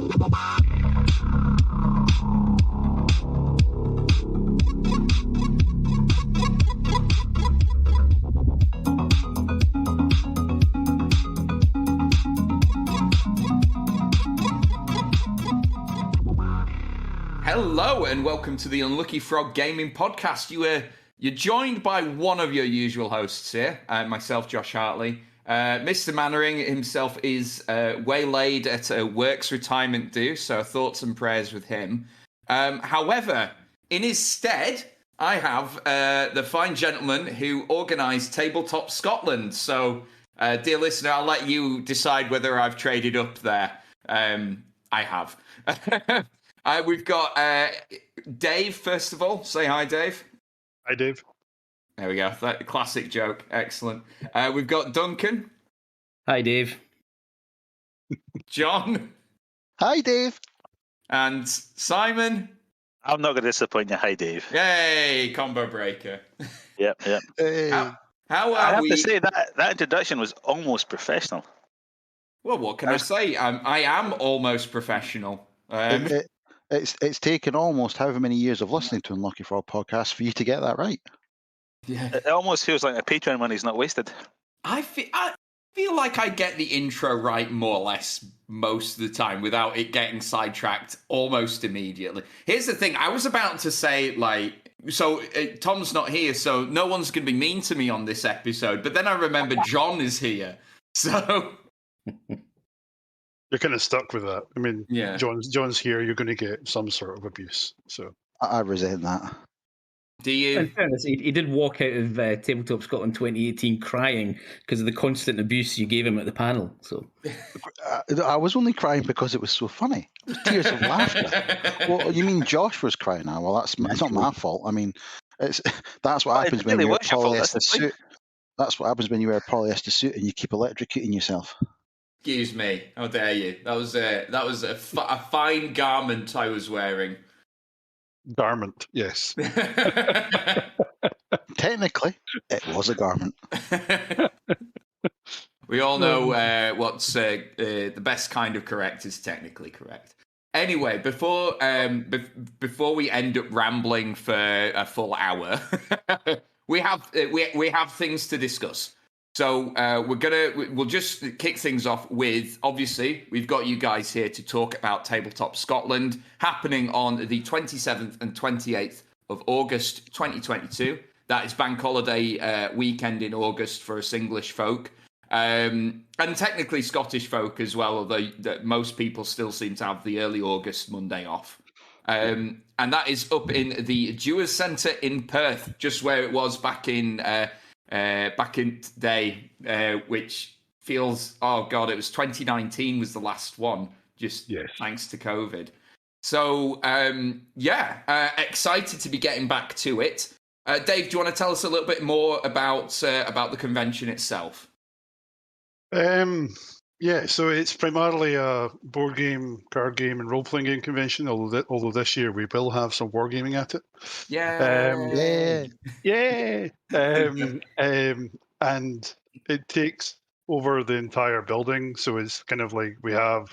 Hello and welcome to the Unlucky Frog Gaming Podcast. You're joined by one of your usual hosts here, myself, Josh Hartley. Mr. Mannering himself is waylaid at a works retirement due, so thoughts and prayers with him. However, in his stead, I have the fine gentleman who organised Tabletop Scotland. So, dear listener, I'll let you decide whether I've traded up there. I have. We've got Dave, first of all. Say hi, Dave. Hi, Dave. There we go. That classic joke. Excellent. We've got Duncan. Hi, Dave. John. Hi, Dave. And Simon. I'm not going to disappoint you. Hi, Dave. Yay, combo breaker. Yep. Hey. How I are have we? to say that introduction was almost professional. Well, what can I say? I am almost professional. It's taken almost however many years of listening to Unlucky Frog podcast for you to get that right. Yeah. It almost feels like a Patreon money's not wasted. I feel like I get the intro right more or less most of the time without it getting sidetracked almost immediately. Here's the thing. I was about to say, Tom's not here, so no one's going to be mean to me on this episode. But then I remember John is here. So... You're kind of stuck with that. I mean, yeah. John's here. You're going to get some sort of abuse. So I resent that. Do you? In fairness, he did walk out of Tabletop Scotland 2018 crying because of the constant abuse you gave him at the panel. So I was only crying because it was so funny. It was tears of laughter. Well, you mean Josh was crying now? Well, it's not my fault. I mean, that's what happens when you wear a polyester suit. That's what happens when you wear a polyester suit and you keep electrocuting yourself. Excuse me. How dare you? That was a fine garment I was wearing. Garment, yes. Technically, it was a garment. We all know what's the best kind of correct is technically correct. Anyway, before we end up rambling for a full hour, we have things to discuss. So we'll just kick things off with, obviously, we've got you guys here to talk about Tabletop Scotland happening on the 27th and 28th of August 2022. That is bank holiday weekend in August for us English folk. And technically Scottish folk as well, although most people still seem to have the early August Monday off. And that is up in the Dewars Centre in Perth, just where it was back in today, which feels, oh God, it was 2019 was the last one, just thanks to COVID. So, excited to be getting back to it. Dave, do you want to tell us a little bit more about the convention itself? So it's primarily a board game, card game, and role-playing game convention, although this year we will have some wargaming at it. And it takes over the entire building, so it's kind of like we have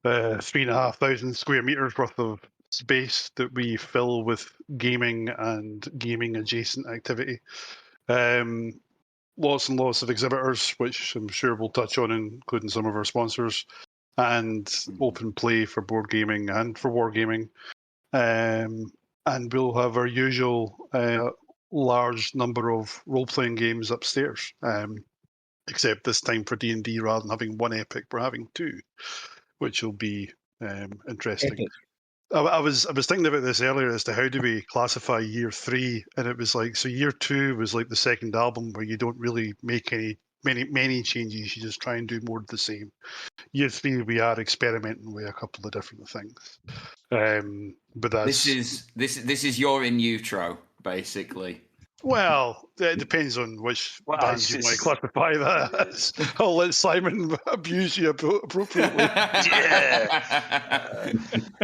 3,500 square meters worth of space that we fill with gaming and gaming adjacent activity. Lots and lots of exhibitors, which I'm sure we'll touch on, including some of our sponsors, and open play for board gaming and for wargaming. And we'll have our usual large number of role-playing games upstairs, except this time for D&D, rather than having one epic, we're having two, which will be interesting. Epic. I was thinking about this earlier as to how do we classify year 3, and it was like, so year 2 was like the second album where you don't really make many changes, you just try and do more of the same. Year 3 we are experimenting with a couple of different things. But that's this is your in utero, basically. Well, it depends on which bands you might classify that as. I'll let Simon abuse you appropriately. Yeah.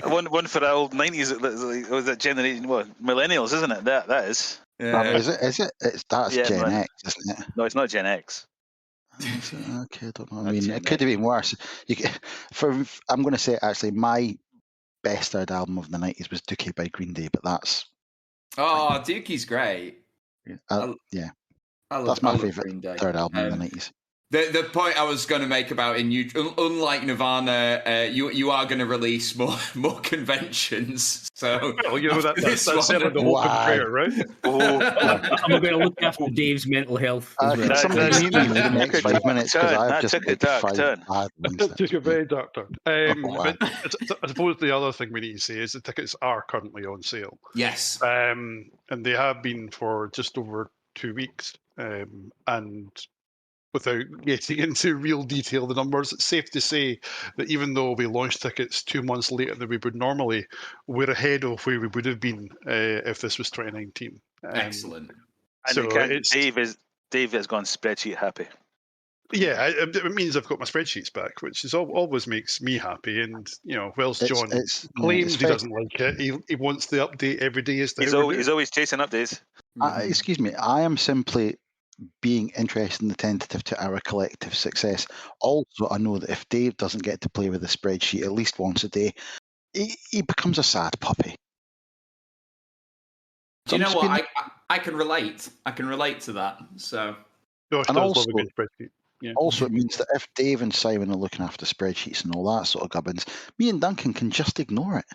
One for the old 90s, was that generation, millennials, isn't it? That is. Yeah. Is it? That's Gen X, isn't it? No, it's not Gen X. Okay, I don't know. I mean, it could have been worse. I'm going to say actually, my best third album of the '90s was Dookie by Green Day, but that's Dookie's great. yeah. I That's my love favourite Green Day. third album in the '90s. The point I was going to make about unlike Nirvana, you are going to release more conventions. So that's certainly the hope and prayer, right? I'm going to look after Dave's mental health. Could somebody mute me for the next 5 minutes because I've just took a dark turn. Took a very dark turn. But I suppose the other thing we need to say is the tickets are currently on sale. Yes, and they have been for just over 2 weeks. And without getting into real detail, the numbers, it's safe to say that even though we launched tickets 2 months later than we would normally, we're ahead of where we would have been if this was 2019. Excellent. And so Dave has gone spreadsheet happy. Yeah, it means I've got my spreadsheets back, which is always makes me happy. And whilst John claims he doesn't like it, he wants the update every day. He's always chasing updates. Excuse me, I am simply being interested and attentive to our collective success. Also, I know that if Dave doesn't get to play with the spreadsheet at least once a day, he becomes a sad puppy. Do you know what? I can relate. I can relate to that. So, and also, also, it means that if Dave and Simon are looking after spreadsheets and all that sort of gubbins, me and Duncan can just ignore it.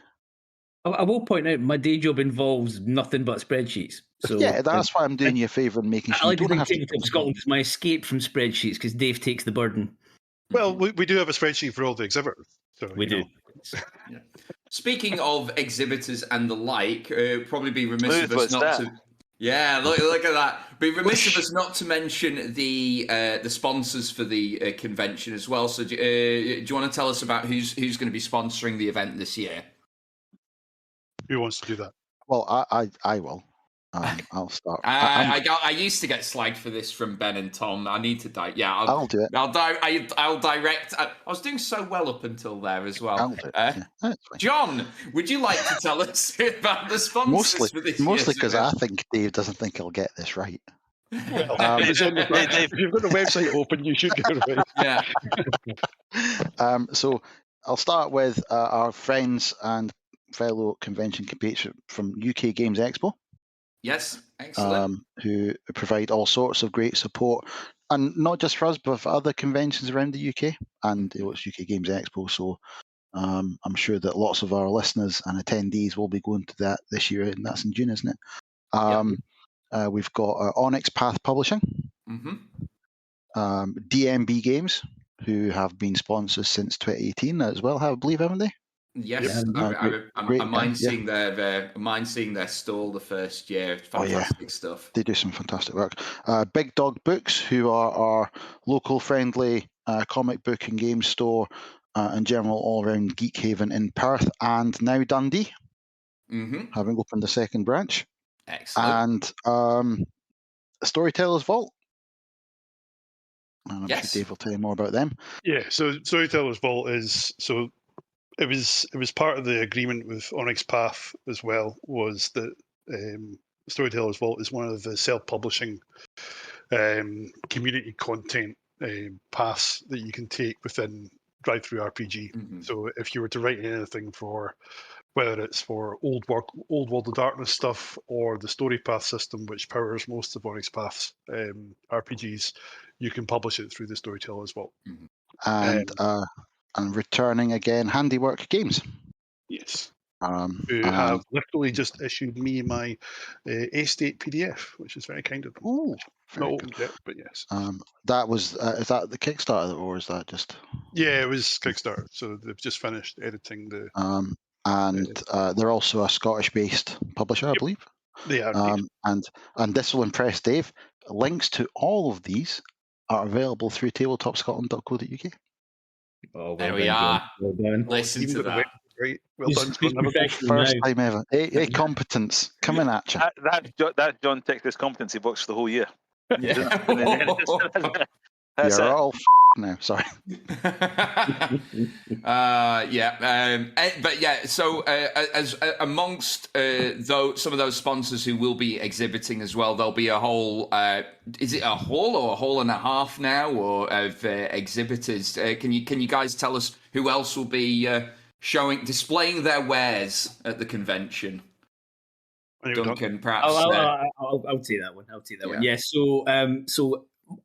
I will point out my day job involves nothing but spreadsheets. So yeah, that's why I'm doing you a favour and making sure I you don't have to. Tabletop Scotland is my escape from spreadsheets because Dave takes the burden. Well, we do have a spreadsheet for all the exhibitors. So, we do. Yeah. Speaking of exhibitors and the like, probably be remiss of us not to. Yeah, look at that. Be remiss of us not to mention the sponsors for the convention as well. So, do you want to tell us about who's going to be sponsoring the event this year? Who wants to do that? Well, I will. I'll start. I used to get slagged for this from Ben and Tom. I need to I'll do it. I'll direct. I was doing so well up until there as well. I'll do it. John, would you like to tell us about the sponsors for this? Mostly because I think Dave doesn't think he'll get this right. If you've got the website open, you should get it right. Yeah. So I'll start with our friends and fellow convention compatriots from UK Games Expo. Yes, excellent. Who provide all sorts of great support, and not just for us, but for other conventions around the UK. And it's UK Games Expo, so I'm sure that lots of our listeners and attendees will be going to that this year, and that's in June, isn't it? We've got Onyx Path Publishing, DMB Games, who have been sponsors since 2018 as well, I believe, haven't they? Yes, I mind seeing their stall the first year. Fantastic stuff. They do some fantastic work. Big Dog Books, who are our local friendly comic book and game store and general all-round geek haven in Perth and now Dundee, having opened a second branch. Excellent. And Storyteller's Vault. I'm sure Dave will tell you more about them. Yeah, so Storyteller's Vault It was part of the agreement with Onyx Path as well, was that Storyteller's Vault is one of the self-publishing community content paths that you can take within Drive-Thru RPG. So if you were to write anything for, whether it's for Old World of Darkness stuff or the Story Path system, which powers most of Onyx Path's RPGs, you can publish it through the Storyteller's Vault. And returning again, Handiwork Games. Yes. Who have literally just issued me my A-State PDF, which is very kind of them. Oh, not opened yet, but yes. That was is that the Kickstarter or is that just? Yeah, it was Kickstarter. So they've just finished editing the. They're also a Scottish-based publisher, I believe. They are. And this will impress Dave. Links to all of these are available through tabletopscotland.co.uk. Oh, there we are. Well done. Listen to that. Great. Well done. First time ever. A competence coming at you. That John ticked this competency box for the whole year. Yeah. You're all now. Sorry. But yeah. So as amongst some of those sponsors who will be exhibiting as well, there'll be a whole. Is it a hall or a hall and a half now, or of exhibitors? Can you guys tell us who else will be displaying their wares at the convention? Duncan, perhaps. I'll take that one. Yeah. So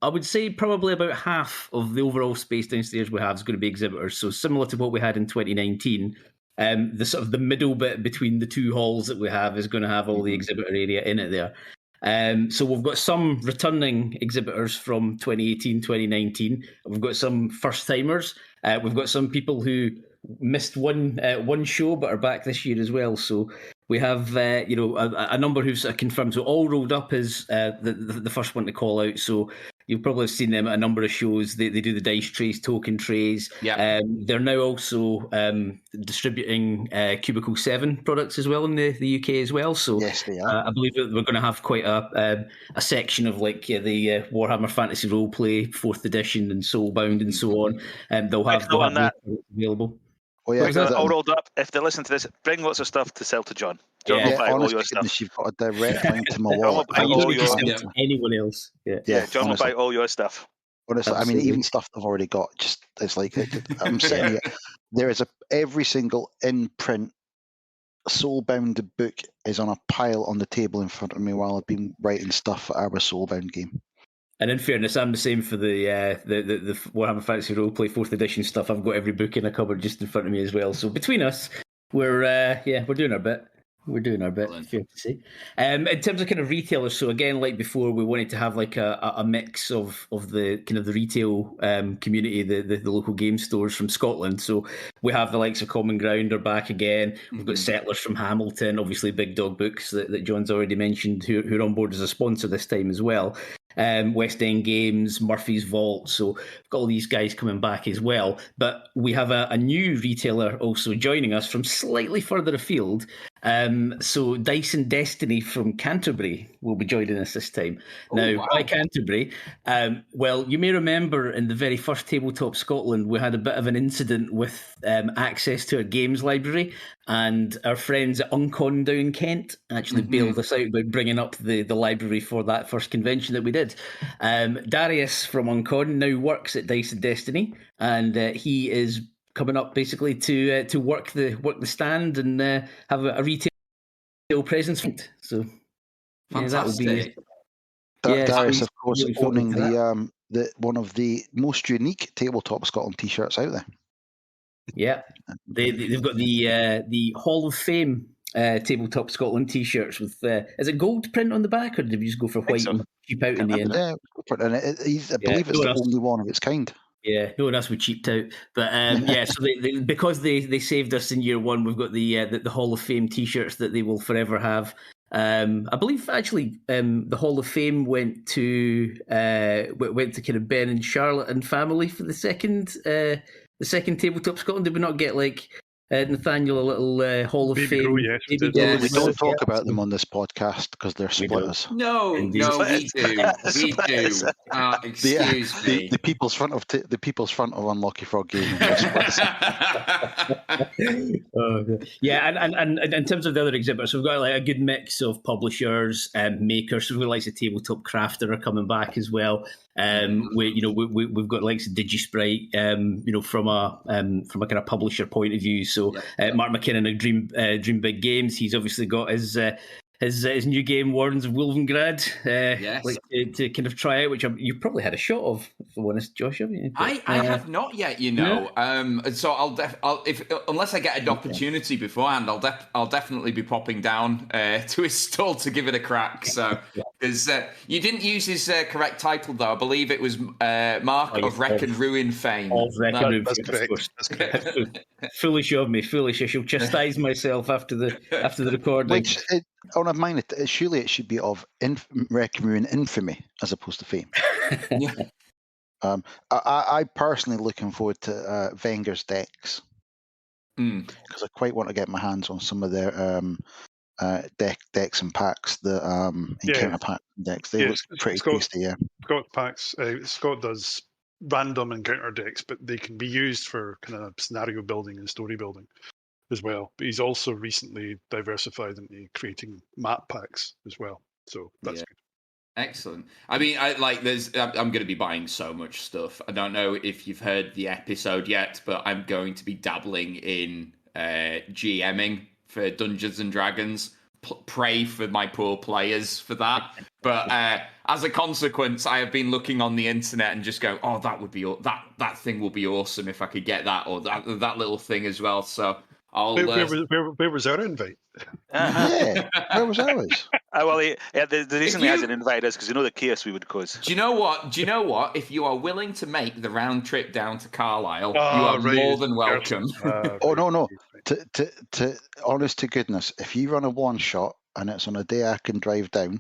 I would say probably about half of the overall space downstairs we have is going to be exhibitors. So similar to what we had in 2019, the sort of the middle bit between the two halls that we have is going to have all the exhibitor area in it there. So we've got some returning exhibitors from 2018, 2019. We've got some first timers. We've got some people who missed one show but are back this year as well. So we have a number who've sort of confirmed. So All Rolled Up is the first one to call out. So you'll probably have seen them at a number of shows. They do the dice trays, token trays. Yeah. They're now also distributing Cubicle 7 products as well in the UK as well. So yes, they are. I believe that we're going to have quite a section of the Warhammer Fantasy Roleplay 4th edition and Soulbound and so on. They'll have that available. Oh, yeah, All Rolled Up. If they listen to this, bring lots of stuff to sell to John. John will buy all your stuff. You've got a direct link to my wallet. Anyone else? Yeah, John will buy all your stuff. Honestly, absolutely. I mean, even stuff I've already got. Just it's like I'm sitting here. There is every single in print Soulbound book is on a pile on the table in front of me while I've been writing stuff for our Soulbound game. And in fairness, I'm the same for the Warhammer Fantasy Roleplay 4th edition stuff. I've got every book in a cupboard just in front of me as well. So between us, we're doing our bit. We're doing our bit, fair to say. In terms of kind of retailers, so again, like before, we wanted to have like a mix of the kind of the retail community, the local game stores from Scotland. So we have the likes of Common Ground are back again. We've got Settlers from Hamilton, obviously Big Dog Books that John's already mentioned, who are on board as a sponsor this time as well. West End Games, Murphy's Vault. So we've got all these guys coming back as well. But we have a new retailer also joining us from slightly further afield. So Dice and Destiny from Canterbury will be joining us this time. Why Canterbury? Well, you may remember in the very first Tabletop Scotland, we had a bit of an incident with access to a games library, and our friends at Uncon down Kent actually bailed us out by bringing up the library for that first convention that we did. Darius from Uncon now works at Dice and Destiny, and he is coming up basically to work the stand and have a retail presence. So that would be. Darius, of course, owning the one of the most unique Tabletop Scotland T-shirts out there. Yeah, they've got the Hall of Fame Tabletop Scotland T-shirts with is it gold print on the back, or did you just go for white and cheap out in the end? Yeah, I believe it's the only one of its kind. Yeah, no one else would cheaped out, but so they because they saved us in year one, we've got the Hall of Fame T-shirts that they will forever have. I believe actually the Hall of Fame went to kind of Ben and Charlotte and family for the second Tabletop Scotland. Did we not get like Nathaniel a little Hall of Fame? Grow, yes, we don't talk about them on this podcast because they're splitters. No, we do. Excuse me. The people's front of Unlucky Frog Gaming. And in terms of the other exhibitors, we've got like a good mix of publishers and makers. So we like the Tabletop Crafter are coming back as well. We've got likes of DigiSprite, from a kind of publisher point of view. So Mark McKinnon of Dream Big Games, he's obviously got his new game Warrens of Wolvengrad to kind of try out, which you probably had a shot of, for one, Josh, haven't you? I have not yet, so unless I get an opportunity beforehand, I'll definitely be popping down to his stall to give it a crack. So because you didn't use his correct title though, I believe it was Mark of Wreck and Ruin fame. Of Wreck and Ruin, that's correct. That's correct. Foolish of me, foolish. I shall chastise myself after the recording. Which, on a mind, surely it should be of Wreck and Ruin infamy as opposed to fame. I personally looking forward to Wenger's decks because I quite want to get my hands on some of their decks and packs, the encounter pack decks. They look pretty tasty. Yeah, Scott packs. Scott does random encounter decks, but they can be used for kind of scenario building and story building as well. But he's also recently diversified into creating map packs as well. So that's good. Excellent. I mean, I'm going to be buying so much stuff. I don't know if you've heard the episode yet, but I'm going to be dabbling in GMing for Dungeons and Dragons. Pray for my poor players for that. But as a consequence, I have been looking on the internet and just going, "Oh, that would be that thing will be awesome if I could get that, or that little thing as well." So I'll. Where was our invite? Yeah, where was ours? The reason he hasn't invited us because you know the chaos we would cause. Do you know what? If you are willing to make the round trip down to Carlisle, you are more than welcome. No. To honest to goodness, if you run a one shot and it's on a day I can drive down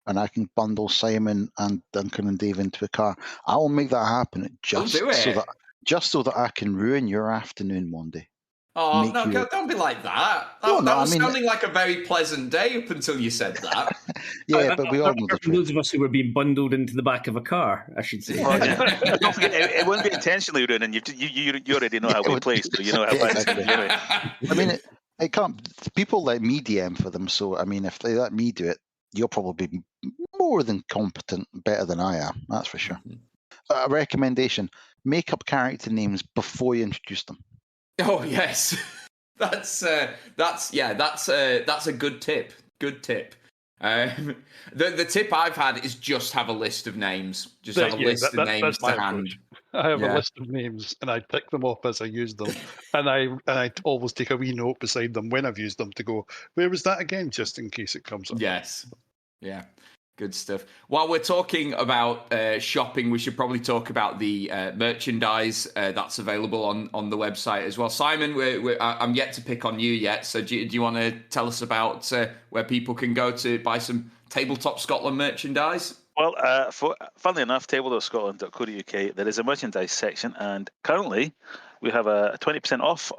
and I can bundle Simon and Duncan and Dave into a car, I will make that happen just so that I can ruin your afternoon one day. Oh, no, don't be like that. That was sounding like a very pleasant day up until you said that. Yeah, but we all know the truth. Those of us who were being bundled into the back of a car, I should say. Don't forget, it won't be intentionally ruining. You already know how we play, so you know how bad it's I mean, it can't. People let me DM for them, so I mean, if they let me do it, you're probably more than competent, better than I am. That's for sure. A recommendation: make up character names before you introduce them. Oh yes, that's a good tip. Good tip. The tip I've had is just have a list of names. Just have a list of names to hand. I have a list of names, and I pick them up as I use them, and I always take a wee note beside them when I've used them to go, where was that again, just in case it comes up. Yes, yeah. Good stuff. While we're talking about shopping, we should probably talk about the merchandise that's available on the website as well. Simon, I'm yet to pick on you yet, so do you want to tell us about where people can go to buy some Tabletop Scotland merchandise? Well, funnily enough, tabletopscotland.co.uk, there is a merchandise section, and currently we have a 20% off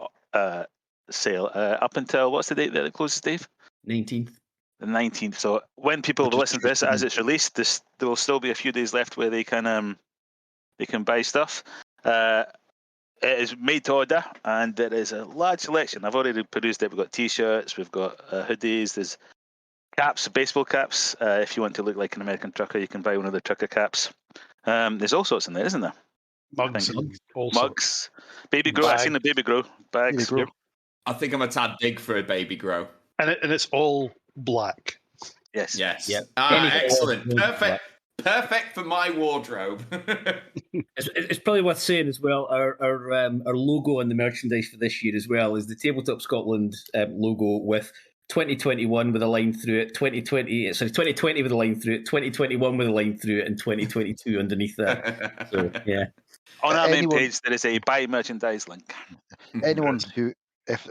sale up until, what's the date that it closes, Dave? 19th. The 19th. So when people listen to this as it's released, there will still be a few days left where they can buy stuff. It is made to order, and there is a large selection. I've already produced it. We've got T-shirts, we've got hoodies, there's caps, baseball caps. If you want to look like an American trucker, you can buy one of the trucker caps. There's all sorts in there, isn't there? Mugs. Baby grow. I've seen the baby grow bags. Yep. I think I'm a tad big for a baby grow. And it's all black. Yes. Yep. Excellent. Perfect for my wardrobe. It's probably worth saying as well, our logo on the merchandise for this year as well is the Tabletop Scotland logo with 2021 with a line through it, 2020 with a line through it, 2021 with a line through it, and 2022 underneath that. So, yeah. On our main page, there is a buy merchandise link. If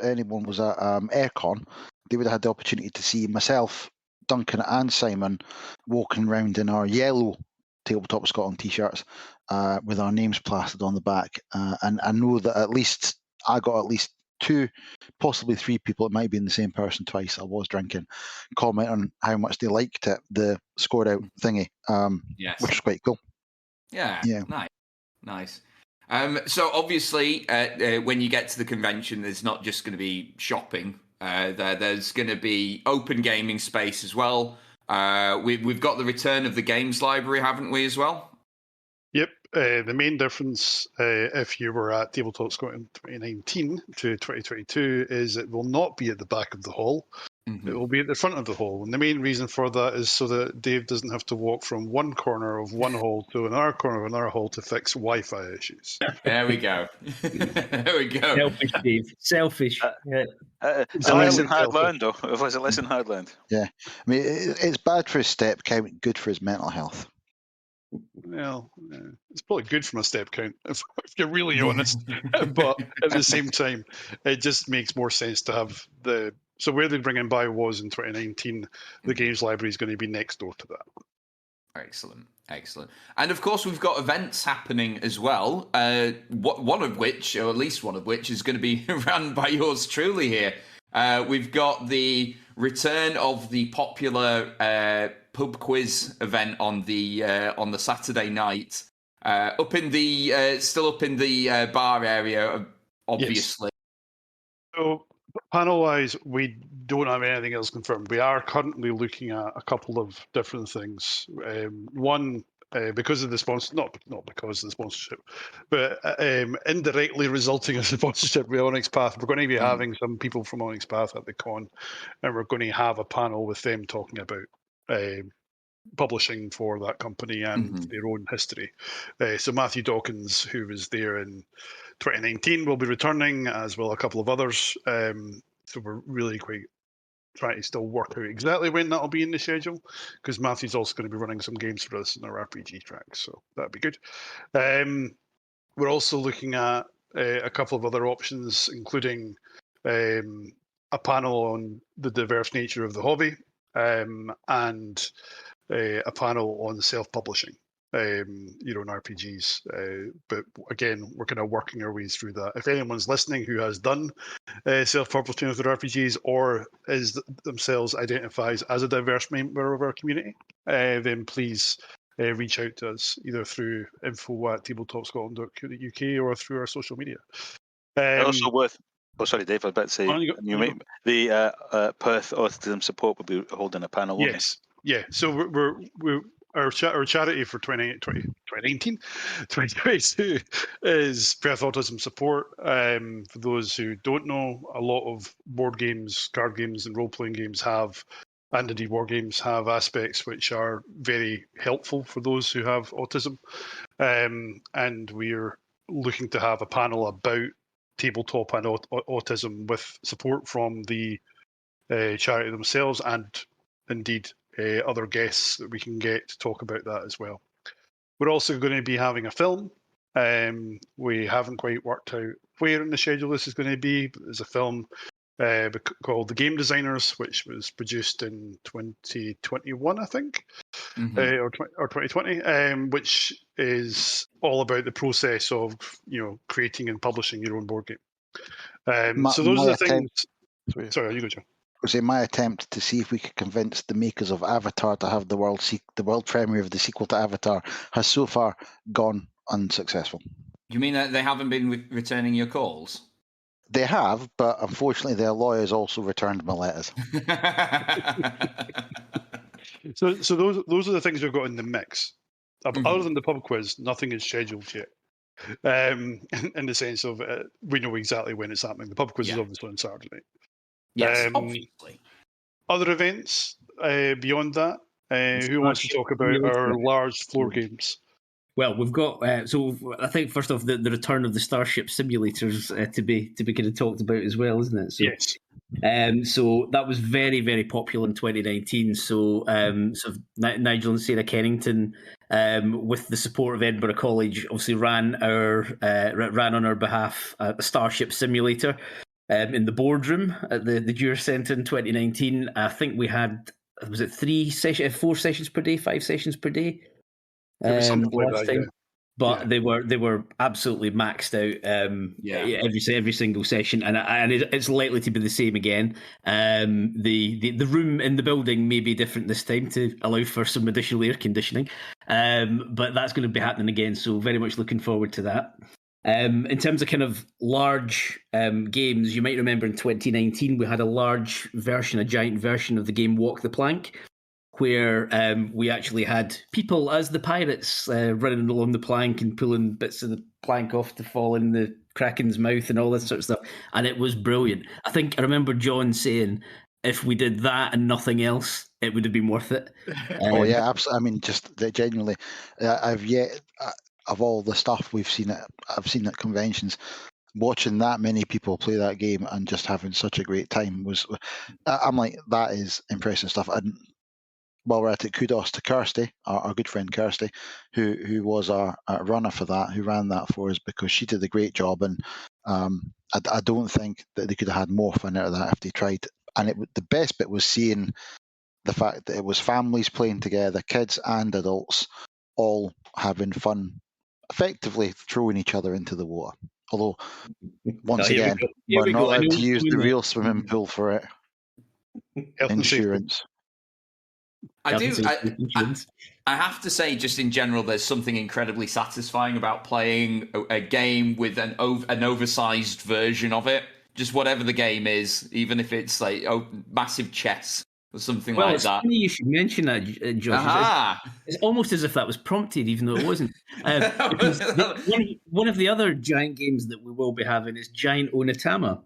anyone was at Aircon, they would have had the opportunity to see myself, Duncan, and Simon walking around in our yellow Tabletop Scotland t-shirts with our names plastered on the back. And I know that I got at least 2, possibly 3 people, it might be in the same person twice, I was drinking, comment on how much they liked it, the scored out thingy, which was quite cool. Yeah. Nice. So obviously, when you get to the convention, there's not just going to be shopping. There's going to be open gaming space as well. We've got the return of the games library, haven't we, as well? Yep. The main difference, if you were at Tabletop Scotland 2019 to 2022, is it will not be at the back of the hall. Mm-hmm. It will be at the front of the hall. And the main reason for that is so that Dave doesn't have to walk from one corner of one hall to another corner of another hall to fix Wi-Fi issues. There we go. Selfish, Dave. Selfish. It's a lesson hard learned, though. It was a lesson hard learned. Yeah. I mean, it's bad for his step count, good for his mental health. Well, it's probably good from a step count, if you're really honest. But at the same time, it just makes more sense to have So where they bring in Bio was in 2019, the games library is going to be next door to that. Excellent. And of course, we've got events happening as well. One of which, or at least one of which, is going to be run by yours truly here. We've got the return of the popular pub quiz event on the Saturday night. Up in the still up in the bar area, obviously. Yes. So panel-wise, we don't have anything else confirmed. We are currently looking at a couple of different things. One, because of the sponsor, not because of the sponsorship, but indirectly resulting in the sponsorship with Onyx Path, we're going to be having some people from Onyx Path at the con, and we're going to have a panel with them talking about publishing for that company and their own history. So Matthew Dawkins, who was there in 2019, will be returning, as will a couple of others. So we're really quite trying to still work out exactly when that'll be in the schedule, because Matthew's also going to be running some games for us in our RPG track, so that'd be good. We're also looking at a couple of other options, including a panel on the diverse nature of the hobby, and a panel on self-publishing your own RPGs. But again, we're kind of working our way through that. If anyone's listening who has done self-publishing of their RPGs or is themselves identifies as a diverse member of our community, then please reach out to us either through info@tabletopscotland.co.uk or through our social media. Also worth. Oh, sorry, Dave. I was about to say the Perth Autism Support will be holding a panel. Yes, yeah. So we're our charity for 2019, 2022 is Perth Autism Support. For those who don't know, a lot of board games, card games, and role-playing games have, and indeed war games have aspects which are very helpful for those who have autism. And we're looking to have a panel about tabletop and autism with support from the charity themselves and indeed other guests that we can get to talk about that as well. We're also going to be having a film. We haven't quite worked out where in the schedule this is going to be, but there's a film called The Game Designers, which was produced in 2021, I think, or 2020, which is all about the process of creating and publishing your own board game. So those are the things. Sorry, you go, John. Was in my attempt to see if we could convince the makers of Avatar to have the world premiere of the sequel to Avatar has so far gone unsuccessful. You mean that they haven't been returning your calls? They have, but unfortunately their lawyers also returned my letters. So those are the things we've got in the mix. Other than the pub quiz, nothing is scheduled yet. In the sense of we know exactly when it's happening. The pub quiz is obviously on Saturday night. Yes, obviously. Other events beyond that? Who wants to talk about our large floor games? Well, we've got so I think first off the return of the Starship simulators to be kind of talked about as well, isn't it? So, yes. So that was very, very popular in 2019. So Nigel and Sarah Kennington, with the support of Edinburgh College, obviously ran on our behalf a Starship simulator. In the boardroom at the Dewars Centre in 2019, I think we had, was it 4 sessions per day, 5 sessions per day? Something like that, time. But they were absolutely maxed out every single session, and it's likely to be the same again. The room in the building may be different this time to allow for some additional air conditioning, but that's going to be happening again. So very much looking forward to that. In terms of kind of large games, you might remember in 2019 we had a giant version of the game Walk the Plank, where we actually had people as the pirates running along the plank and pulling bits of the plank off to fall in the Kraken's mouth and all this sort of stuff. And it was brilliant. I remember John saying, if we did that and nothing else, it would have been worth it. Oh, yeah, absolutely. I mean, just genuinely, of all the stuff I've seen at conventions, watching that many people play that game and just having such a great time I'm like, that is impressive stuff. And while we're at it, kudos to Kirsty, our good friend Kirsty, who was our runner for that, who ran that for us, because she did a great job. And I don't think that they could have had more fun out of that if they tried. And the best bit was seeing the fact that it was families playing together, kids and adults, all having fun, effectively throwing each other into the water. Although, once again, we're not allowed to use the real swimming pool for it. Insurance. I do. I have to say, just in general, there's something incredibly satisfying about playing a game with an oversized version of it. Just whatever the game is, even if it's like massive chess or something like that. Well, it's funny you should mention that, Josh. It's almost as if that was prompted, even though it wasn't. Because one of the other giant games that we will be having is Giant Onitama.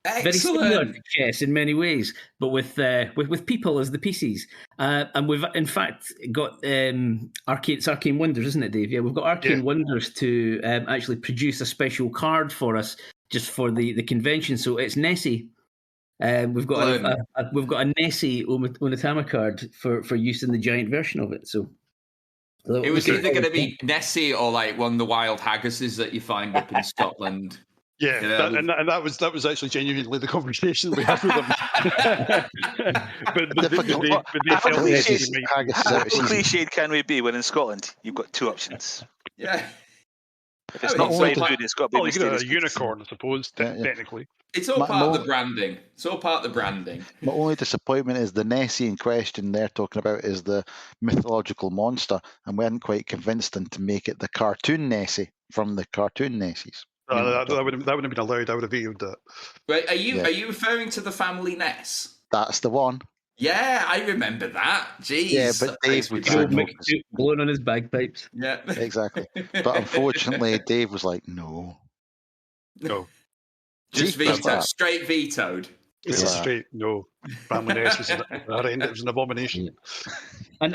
Excellent. Very similar to chess in many ways, but with people as the pieces. And we've in fact got Arcane Wonders, isn't it, Dave? Yeah, we've got Arcane Wonders to actually produce a special card for us just for the convention. So it's Nessie. We've got a Nessie Onitama card for use in the giant version of it. So it was either going to be Nessie or like one of the wild haggises that you find up in Scotland. Yeah, and that was actually genuinely the conversation we had with them. How cliched can we be when in Scotland you've got two options? Yeah. If it's not fried food, it's got to be a unicorn, I suppose, technically. It's all part of the branding. My only disappointment is the Nessie in question they're talking about is the mythological monster, and we hadn't quite convinced them to make it the cartoon Nessie from the cartoon Nessies. That wouldn't have been allowed. I would have vetoed that. Wait, are you referring to the family Ness? That's the one. Yeah, I remember that. Jeez. Yeah, but Dave would blowing on his bagpipes. Yeah, exactly. But unfortunately, Dave was like, no. Just vetoed, straight vetoed. It's a straight no. Family Ness was an abomination. And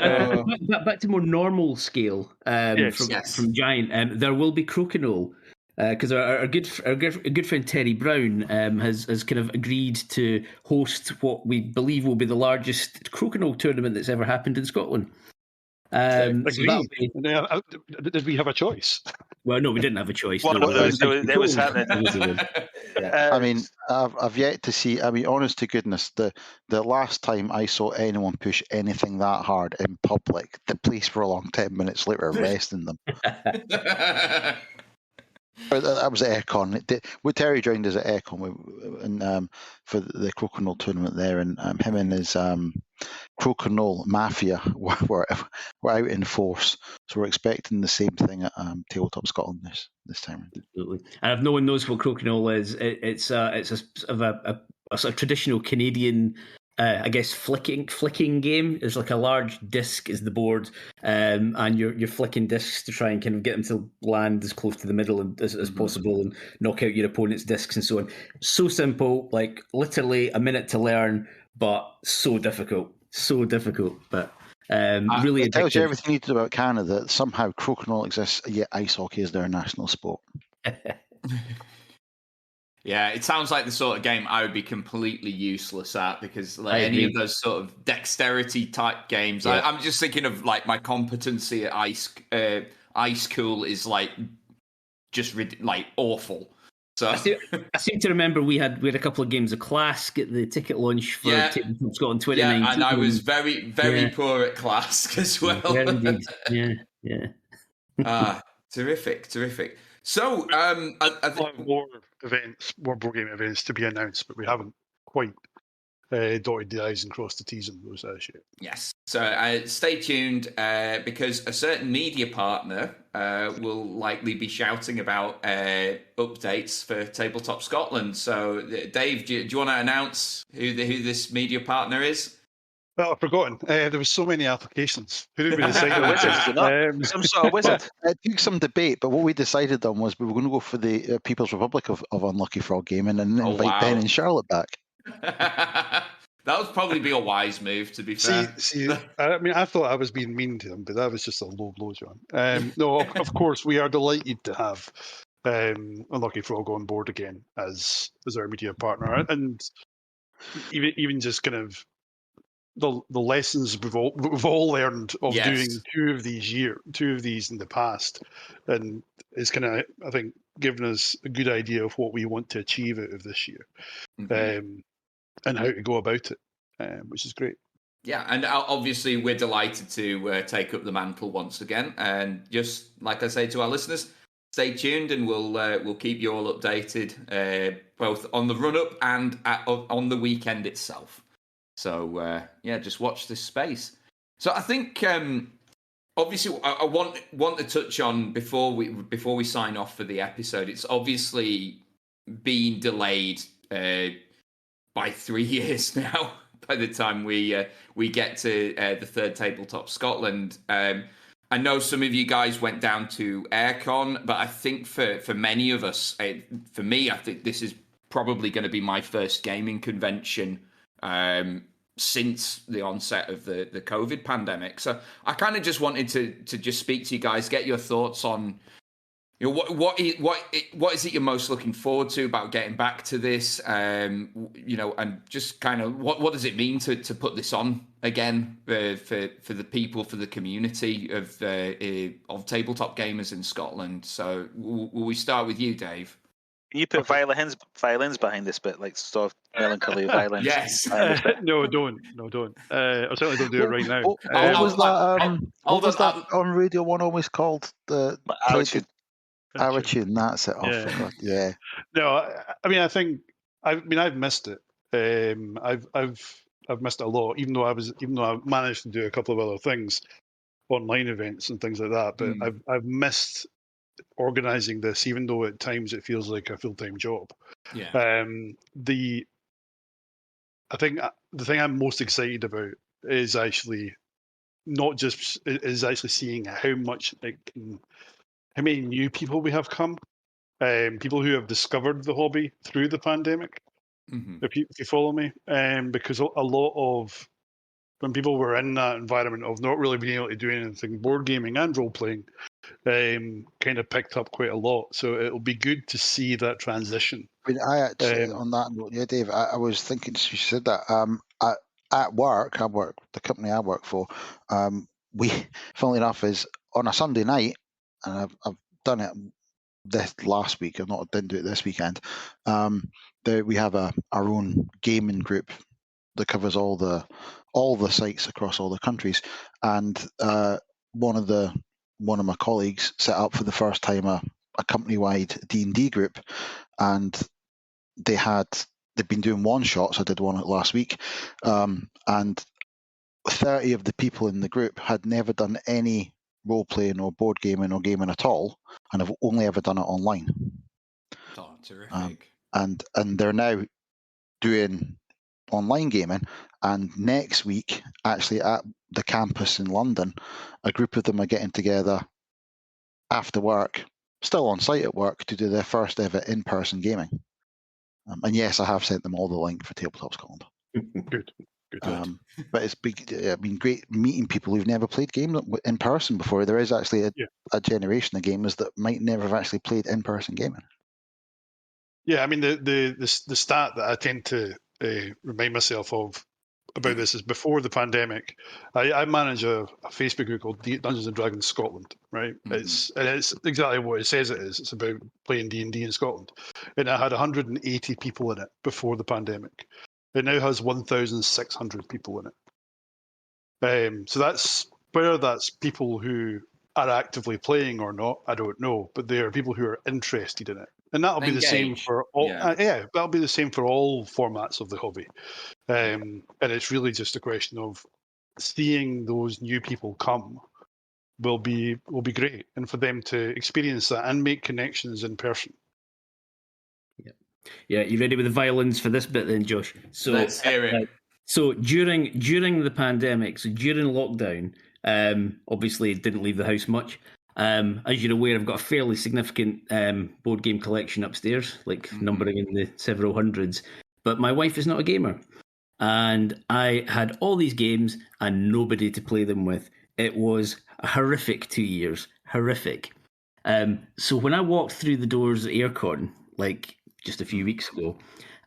back to more normal scale from Giant. There will be Crokinole. Because our good friend Terry Brown has kind of agreed to host what we believe will be the largest Crokinole tournament that's ever happened in Scotland. Did we have a choice? Well, no, we didn't have a choice. It was happening. I mean, I've yet to see. I mean, honest to goodness, the last time I saw anyone push anything that hard in public, the police for a long 10 minutes later arresting them. That was at Aircon. Terry joined us at Aircon for the Crokinole tournament there, and him and his Crokinole Mafia were out in force. So we're expecting the same thing at Tabletop Scotland this time. Absolutely. And if no one knows what Crokinole is, it's a sort of traditional Canadian. I guess flicking game. Is like a large disc is the board, and you're flicking discs to try and kind of get them to land as close to the middle as possible and knock out your opponent's discs and so on. So simple, like literally a minute to learn, but so difficult. But really, it tells you everything you need to know about Canada. That somehow Crokinole exists, yet ice hockey is their national sport. Yeah, it sounds like the sort of game I would be completely useless at because any of those sort of dexterity type games. Yeah. I'm just thinking of like my competency at ice cool is like just like awful. So I seem to remember we had a couple of games of Clask at the ticket launch for Tabletop Scotland 2019. Yeah, and I was very poor at Clask as well. Yeah, indeed. Yeah. Terrific. So, I think more board game events to be announced, but we haven't quite dotted the I's and crossed the T's on those as yet. Yes. So stay tuned because a certain media partner will likely be shouting about updates for Tabletop Scotland. So, Dave, do you want to announce who this media partner is? Well, I've forgotten. There was so many applications. Who did we decide? Some sort of wizard. It took some debate, but what we decided on was we were going to go for the People's Republic of Unlucky Frog Gaming and then invite Ben and Charlotte back. That would probably be a wise move, to be fair. See, I mean, I thought I was being mean to him, but that was just a low blow, John. No, of course, we are delighted to have Unlucky Frog on board again as our media partner, and even just kind of the lessons we've all learned of doing two of these in the past, and it's kind of, I think, given us a good idea of what we want to achieve out of this year, and how to go about it, which is great. Yeah, and obviously we're delighted to take up the mantle once again, and just like I say to our listeners, stay tuned, and we'll keep you all updated, both on the run up and on the weekend itself. So, just watch this space. So I think obviously I want to touch on before we sign off for the episode. It's obviously been delayed by 3 years now. By the time we get to the third Tabletop Scotland, I know some of you guys went down to Aircon, but I think for many of us, for me, I think this is probably going to be my first gaming convention since the onset of the COVID pandemic. So I kind of just wanted to just speak to you guys, get your thoughts on, you know, what is it you're most looking forward to about getting back to this, you know, and just kind of what does it mean to put this on again for the people, for the community of tabletop gamers in Scotland. So will we start with you, Dave? Can you put violins behind this bit, like soft melancholy violins? Yes. No, don't. I certainly don't do it right now. What was that on Radio 1 always called? The Our tune, that's it. Oh, Yeah. forgot. Yeah. No, I mean, I've missed it. I've missed it a lot, even though I managed to do a couple of other things, online events and things like that. But I've missed organizing this, even though at times it feels like a full-time job. Yeah. I think the thing I'm most excited about is actually seeing how many new people we have come, people who have discovered the hobby through the pandemic. Mm-hmm. If you follow me, because a lot of when people were in that environment of not really being able to do anything, board gaming and role playing, kind of picked up quite a lot. So it'll be good to see that transition. I mean, I actually, on that note, yeah, Dave, I was thinking, you said that, at work, the company I work for, we, funnily enough, is on a Sunday night, and I've done it this last week, didn't do it this weekend, we have our own gaming group that covers all the sites across all the countries, and one of my colleagues set up for the first time a company-wide D&D group, and they've been doing one shots. I did one last week, and 30 of the people in the group had never done any role playing or board gaming or gaming at all, and have only ever done it online. Oh, terrific! And they're now doing online gaming. And next week, actually at the campus in London, a group of them are getting together after work, still on site at work, to do their first ever in-person gaming. And yes, I have sent them all the link for Tabletop Scotland. Good. But it's been great meeting people who've never played games in person before. There is actually a generation of gamers that might never have actually played in-person gaming. Yeah, I mean the stat that I tend to remind myself of about this is before the pandemic, I manage a Facebook group called Dungeons and Dragons Scotland, right? Mm-hmm. It's exactly what it says it is. It's about playing D&D in Scotland, and it had 180 people in it before the pandemic. It now has 1,600 people in it. So that's whether that's people who are actively playing or not, I don't know, but they are people who are interested in it. And that'll be the same for all. That'll be the same for all formats of the hobby. And it's really just a question of seeing those new people come will be great, and for them to experience that and make connections in person. Yeah, you ready with the violins for this bit then, Josh? So let's hear it. So during the pandemic, so during lockdown, obviously didn't leave the house much. As you're aware, I've got a fairly significant board game collection upstairs, like numbering in the several hundreds. But my wife is not a gamer. And I had all these games and nobody to play them with. It was a horrific 2 years. Horrific. So when I walked through the doors at Aircon, like just a few weeks ago,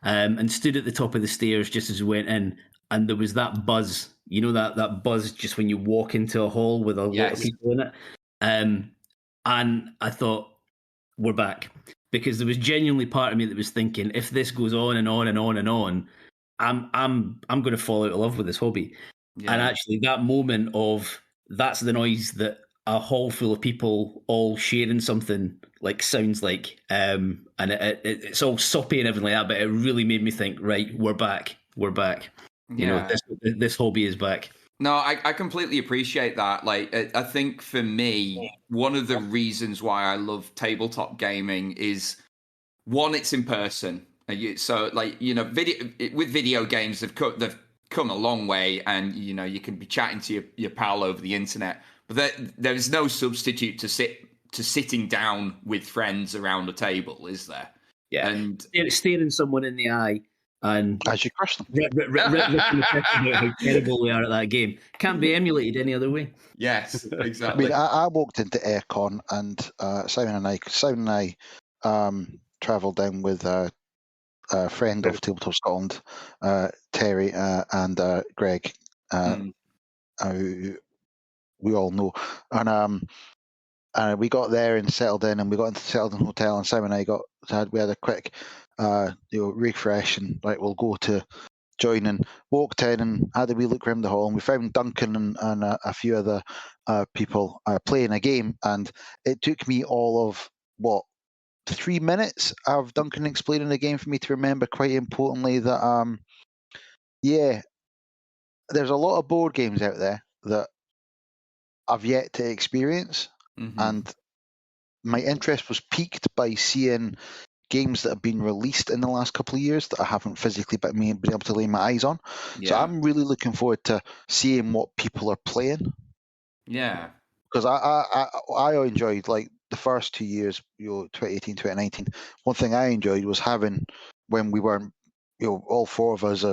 and stood at the top of the stairs just as we went in, and there was that buzz, you know, that buzz just when you walk into a hall with a lot of people in it. And I thought, we're back. Because there was genuinely part of me that was thinking, if this goes on and on and on and on, I'm going to fall out of love with this hobby. Yeah. And actually that moment of, that's the noise that a hall full of people all sharing something like sounds like, and it's all soppy and everything like that, but it really made me think, right, we're back. You know, this hobby is back. No, I completely appreciate that. Like, I think for me, one of the reasons why I love tabletop gaming is, one, it's in person. So, like, with video games, they've come a long way, and you can be chatting to your pal over the internet, but there is no substitute to sitting down with friends around a table, is there? Yeah, and staring someone in the eye and as you crush them, about how terrible we are at that game can't be emulated any other way. Yes, exactly. I mean, I walked into Aircon, and Simon and I travelled down with a friend of Tabletop Scotland, Terry, and Greg, who we all know, and we got there and settled in, and we got into the Selden Hotel, and Simon and I we had a quick refresh, and right, we'll go to join, and walked in and had a wee look around the hall, and we found Duncan and a few other people playing a game, and it took me all of 3 minutes of Duncan explaining the game for me to remember, quite importantly, that there's a lot of board games out there that I've yet to experience, and my interest was piqued by seeing games that have been released in the last couple of years that I haven't physically been able to lay my eyes on. Yeah. So I'm really looking forward to seeing what people are playing. Yeah. Because I enjoyed, like, the first 2 years, 2018, 2019. One thing I enjoyed was having, when we weren't, all four of us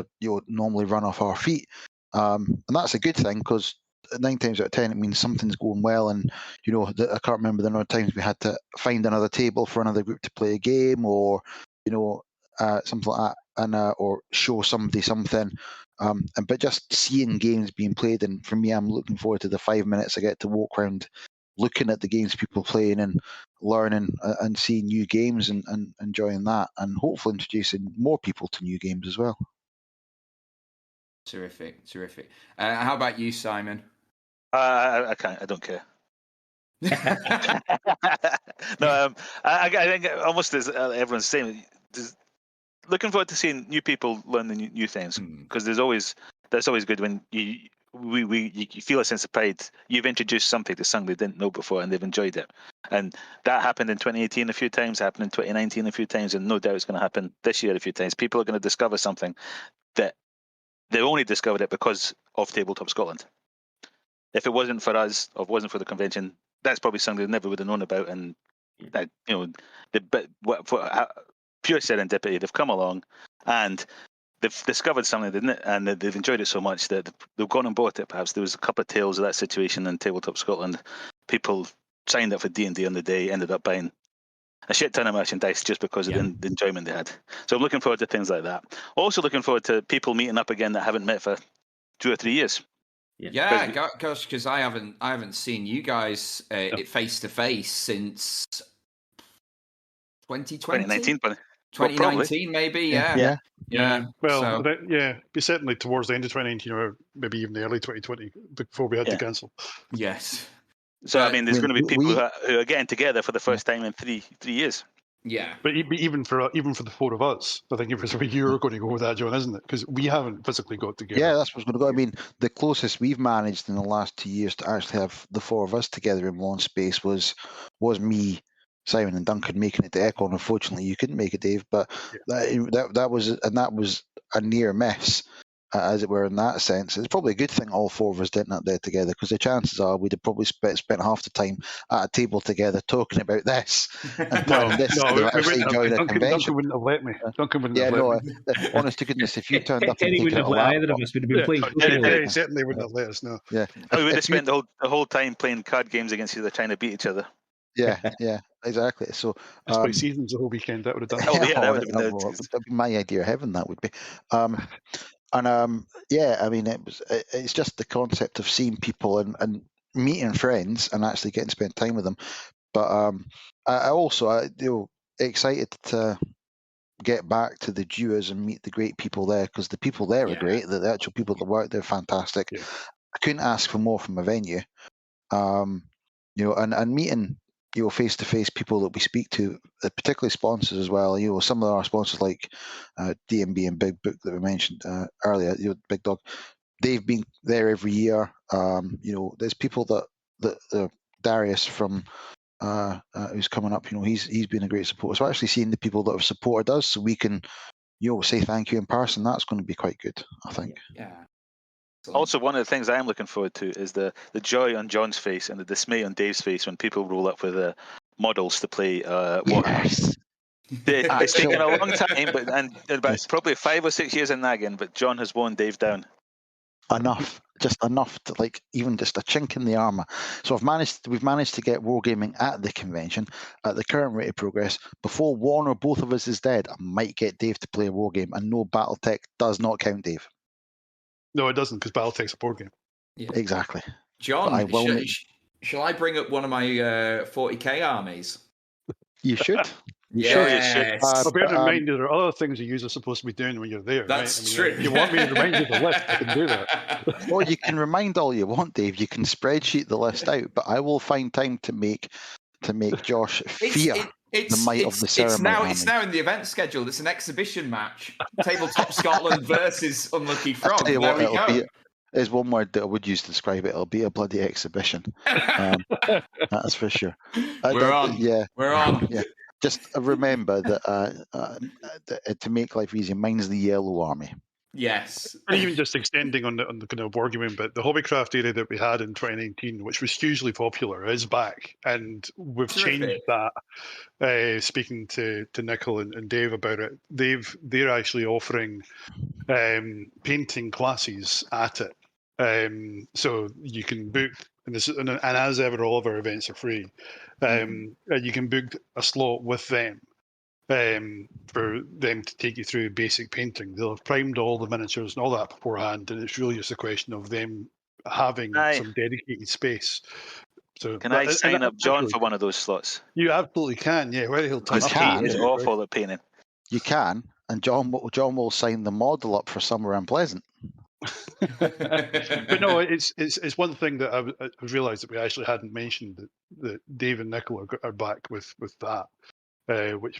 normally run off our feet. And that's a good thing, because 9 times out of 10 it means something's going well, and I can't remember the number of times we had to find another table for another group to play a game, or something like that, and or show somebody something, but just seeing games being played, and for me, I'm looking forward to the 5 minutes I get to walk around looking at the games people playing and learning and seeing new games and enjoying that, and hopefully introducing more people to new games as well. Terrific. How about you, Simon? I can't. I don't care. No, I think almost as everyone's saying, looking forward to seeing new people learn the new things, because that's always good when you feel a sense of pride. You've introduced something to something they didn't know before, and they've enjoyed it. And that happened in 2018 a few times, happened in 2019 a few times, and no doubt it's going to happen this year a few times. People are going to discover something that they only discovered it because of Tabletop Scotland. If it wasn't for us, or wasn't for the convention, that's probably something they never would have known about. And that, for pure serendipity, they've come along and they've discovered something, and they've enjoyed it so much that they've gone and bought it. Perhaps there was a couple of tales of that situation in Tabletop Scotland. People signed up for D&D on the day, ended up buying a shit ton of merchandise just because of the enjoyment they had. So I'm looking forward to things like that. Also looking forward to people meeting up again that haven't met for 2 or 3 years. Yeah, gosh, because I haven't seen you guys face to face since 2019, 2019 maybe. Yeah. Well, be certainly towards the end of 2019, or maybe even the early 2020, before we had to cancel. Yes. So I mean, there's going to be people who are getting together for the first time in three years. Yeah, but even for the four of us, I think if it's where you're going to go with that, John, isn't it? Because we haven't physically got together. Yeah, that's what's going to go. I mean, the closest we've managed in the last 2 years to actually have the four of us together in one space was me, Simon, and Duncan making it to Econ. Unfortunately, you couldn't make it, Dave. But that was a near miss, as it were, in that sense. It's probably a good thing all four of us didn't up there together, because the chances are we'd have probably spent half the time at a table together talking about this and planning this. Duncan wouldn't have let me. Duncan wouldn't have let me. Honest to goodness, if you turned up Terry wouldn't have let either of us. We'd have been playing. Terry certainly wouldn't have let us know. Yeah, we would have spent the whole time playing card games against each other, trying to beat each other. Yeah, exactly. So by seasons the whole weekend, that would have done. That would have been my idea of heaven. That would be. And I mean, it's just the concept of seeing people and meeting friends and actually getting to spend time with them. But I also excited to get back to the Dewars and meet the great people there, because the people there are great. The actual people that work there are fantastic. Yeah. I couldn't ask for more from a venue. And meeting face to face people that we speak to, particularly sponsors as well. Some of our sponsors like D&B and Big Book that we mentioned earlier, Big Dog. they've been there every year. There's people that Darius from who's coming up. He's been a great supporter. So actually seeing the people that have supported us, so we can say thank you in person. That's going to be quite good, I think. Yeah. Also, one of the things I am looking forward to is the joy on John's face and the dismay on Dave's face when people roll up with models to play Warhammer. Yes. It's taken a long time, and about probably 5 or 6 years in nagging, but John has worn Dave down. Just enough to even just a chink in the armour. So we've managed to get wargaming at the convention at the current rate of progress. Before one or both of us is dead, I might get Dave to play a wargame, and no BattleTech does not count, Dave. No, it doesn't, because BattleTech's a board game. Yeah. Exactly. John, shall I bring up one of my 40k armies? You should. Yes. Bear in mind, there are other things you are supposed to be doing when you're there. That's true. If you want me to remind you of the list, I can do that. Well, you can remind all you want, Dave. You can spreadsheet the list out, but I will find time to make Josh fear the might of the ceremony. It's now in the event schedule. It's an exhibition match. Tabletop Scotland versus Unlucky Frog. There we go. There's one word that I would use to describe it. It'll be a bloody exhibition. That's for sure. We're on. Yeah. Just remember that to make life easier, mine's the Yellow Army. Yes. And even just extending on the kind of wargaming bit, the Hobbycraft area that we had in 2019, which was hugely popular, is back. And we've changed that. Speaking to Nicol and Dave about it, they're actually offering painting classes at it. So you can book, and as ever, all of our events are free. You can book a slot with them for them to take you through basic painting. They'll have primed all the miniatures and all that beforehand, and it's really just a question of them having some dedicated space. So, can I sign up John for one of those slots? You absolutely can. Yeah, whether he'll turn up. He is awful at painting. You can, and John will sign the model up for somewhere unpleasant. But no, it's one thing that I've realised that we actually hadn't mentioned, that Dave and Nicol are back with that,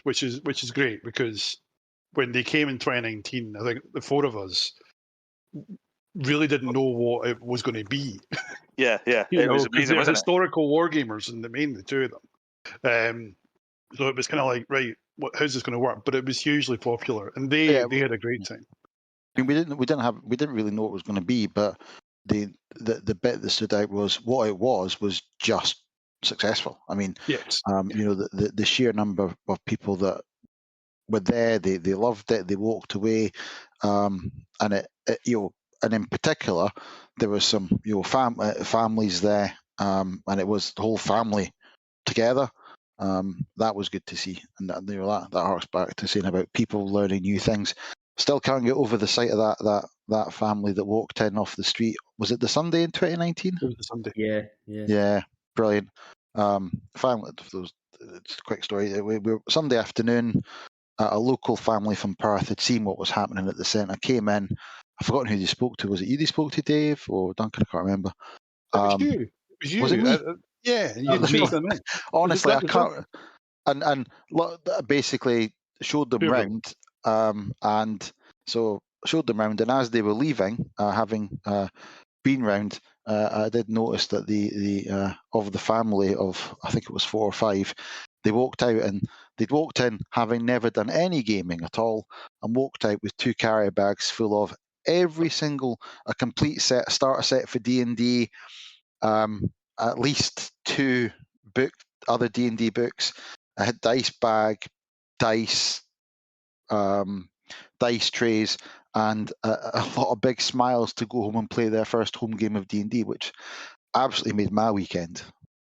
which is great, because when they came in 2019, I think the four of us really didn't know what it was going to be. Yeah, it was amazing. They're historical wargamers, and the two of them. So it was kind of like, right, how's this going to work? But it was hugely popular, and they had a great time. I mean, we didn't really know what it was going to be, but the bit that stood out was what it was just successful. I mean, yes. The sheer number of people that were there, they loved it, they walked away, and and in particular, there was some families there, and it was the whole family together. That was good to see, and that harks back to saying about people learning new things. Still can't get over the sight of that family that walked in off the street. Was it the Sunday in 2019? It was the Sunday. Yeah, brilliant. Family. It's a quick story. We were Sunday afternoon. A local family from Perth had seen what was happening at the centre. Came in. I've forgotten who they spoke to. Was it you they spoke to, Dave, or Duncan? I can't remember. It was you. It was you. Was it me? Yeah, you spoke them in. Honestly, I can't. And basically showed them round. And so showed them round, and as they were leaving, having been round, I did notice that the of the family of, I think it was 4 or 5, they walked out, and they'd walked in having never done any gaming at all, and walked out with 2 carrier bags full of every single a complete starter set for D&D, at least 2 other D&D books, a dice bag, dice trays, and a lot of big smiles to go home and play their first home game of D&D, which absolutely made my weekend.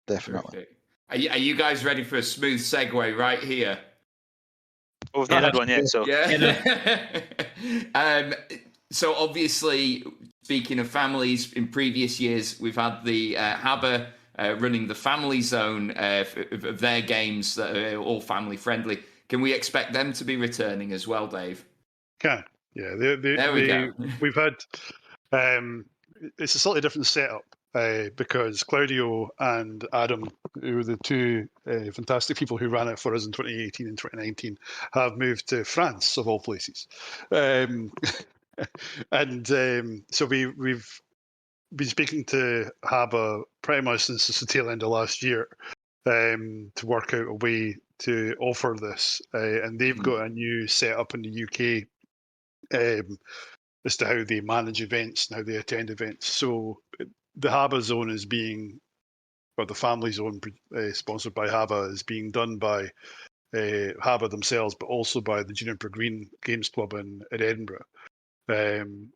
Definitely. Are you guys ready for a smooth segue right here? Oh, we've not had one yet, so so obviously, speaking of families, in previous years we've had the Haber running the family zone of their games that are all family friendly. Can we expect them to be returning as well, Dave? Can. Yeah. There we go. We've had... it's a slightly different setup because Claudio and Adam, who were the 2 fantastic people who ran it for us in 2018 and 2019, have moved to France, of all places. And so we've been speaking to Haba pretty much since the tail end of last year to work out a way to offer this. And they've got a new setup in the UK as to how they manage events and how they attend events. So the Haba Zone is being, or the Family Zone sponsored by Haba, is being done by Haba themselves, but also by the Juniper Green Games Club in Edinburgh.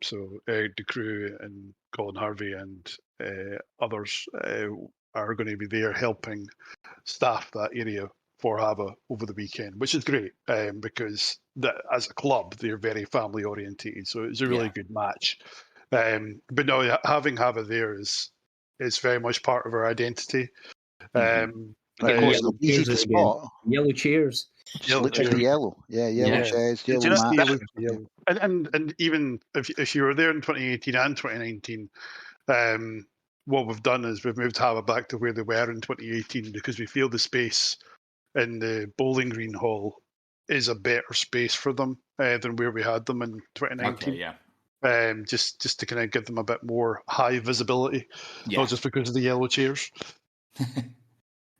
So Eric DeCrew and Colin Harvey and others are going to be there helping staff that area for Haba over the weekend, which is great because as a club they're very family orientated, so it's a really good match. But no, having Haba there is very much part of our identity. Easy to spot. Yellow chairs. Look at the yellow. Yellow chairs, yellow mats. And even if you were there in 2018 and 2019, what we've done is we've moved Haba back to where they were in 2018 because we feel the space in the Bowling Green Hall is a better space for them than where we had them in 2019. Okay, yeah. Just to kind of give them a bit more high visibility, not just because of the yellow chairs.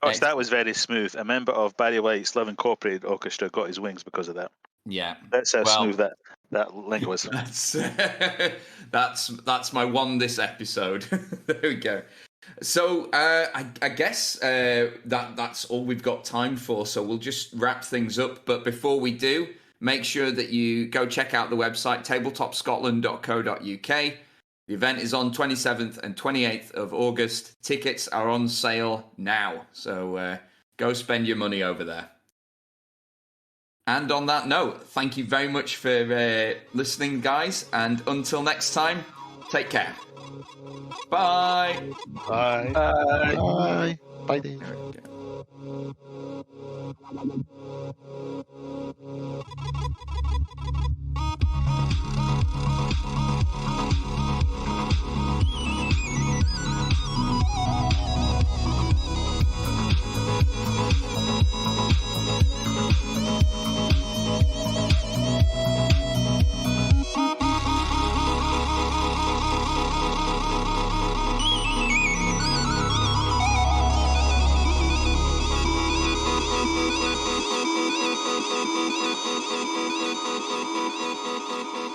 Gosh, that was very smooth. A member of Barry White's Love Incorporated Orchestra got his wings because of that. Yeah, that's how smooth that link was. That's my one this episode. There we go. So I guess that's all we've got time for. So we'll just wrap things up. But before we do, make sure that you go check out the website tabletopscotland.co.uk. The event is on 27th and 28th of August. Tickets are on sale now. So go spend your money over there. And on that note, thank you very much for listening, guys. And until next time, take care. Bye. Bye. Bye. Bye. Bye. There go.